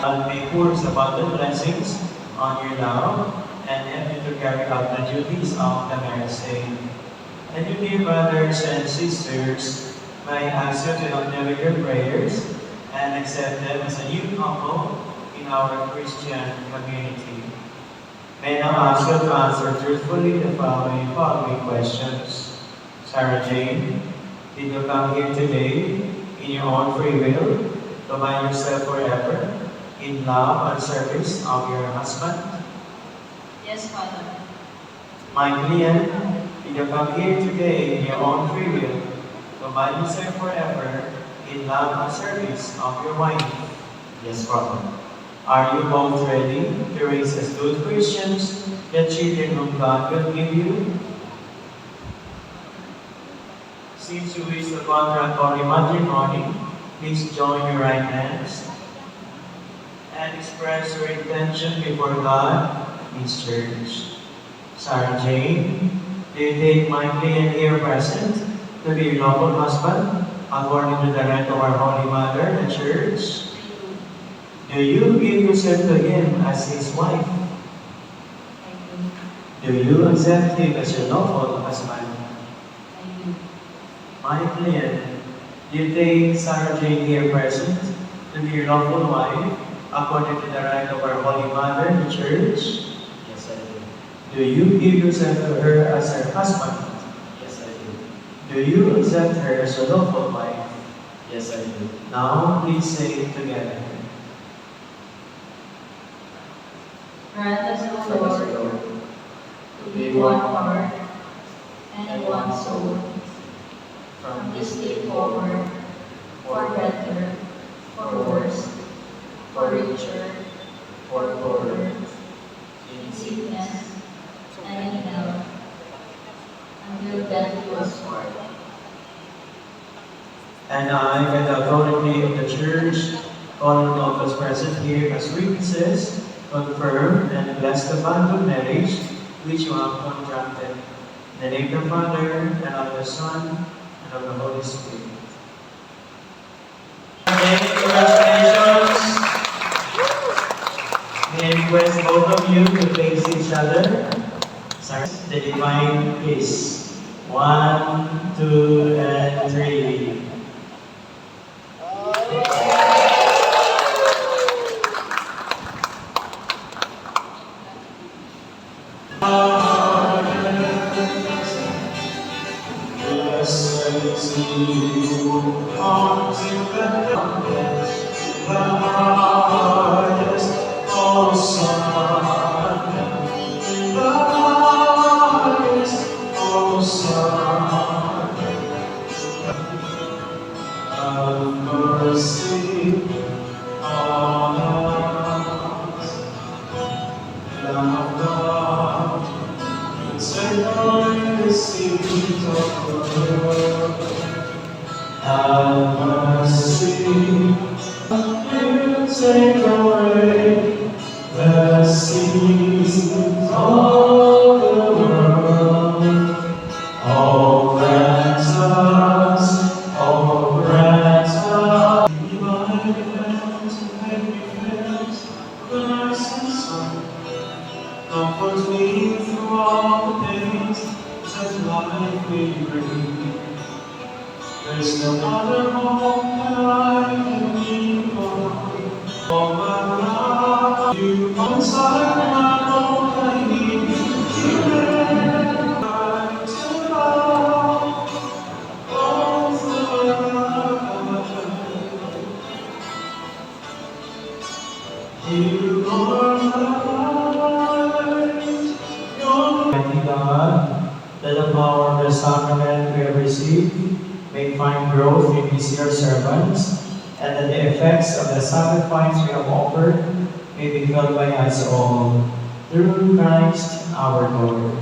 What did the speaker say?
God may pour His abundant blessings on your now and help you to carry out the duties of the marriage state. And you, dear brothers and sisters, may I ask you to help them with your prayers and accept them as a new couple in our Christian community. May I now ask you to answer truthfully the following questions. Sarah Jane, did you come here today in your own free will to bind yourself forever in love and service of your husband? Yes, Father. My client, did you come here today in your own free will to bind yourself forever in love and service of your wife? Yes, Father. Are you both ready to raise as good Christians the children whom God will give you? Since you wish to contract holy matrimony, please join your right hands and express your intention before God and His Church. Sarah Jane, do you take my client here present to be your lawful husband according to the rite of our Holy Mother, the Church? Do you give yourself to him as his wife? Do you accept him as your lawful husband? My client, do you take Sarah Jane here present to be your lawful wife according to the rite of our Holy Mother, the Church? Yes, I do. Do you give yourself to her as her husband? Yes, I do. Do you accept her as your lawful wife? Yes, I do. Now, please say it together. Grant us, O Lord, to be one heart and one soul from this day forward, for better, for worse, for richer, for poorer, in sickness and in health, until death do us part. And I, by the authority of the Church, calling all those present here as witnesses, confirm and bless the bond of marriage which you have contracted. In the name of the Father, and of the Son, and of the Holy Spirit. Congratulations! May I request both of you to face each other. The divine kiss. 1, 2, and 3. Have mercy, take away the sins of the world. Oh, grant us, oh, grant us. Divine hands and make me friends, Christ and Son. Comfort me through all the pains that life will bring. There's no other hope that I can lean on. All my life, you console my hope I need. You never to love, all through life. You are my light. Almighty God, that the power of the sacrament we have received may find growth in these your servants, and that the effects of the sacrifice we have offered may be felt by us all. Through Christ our Lord.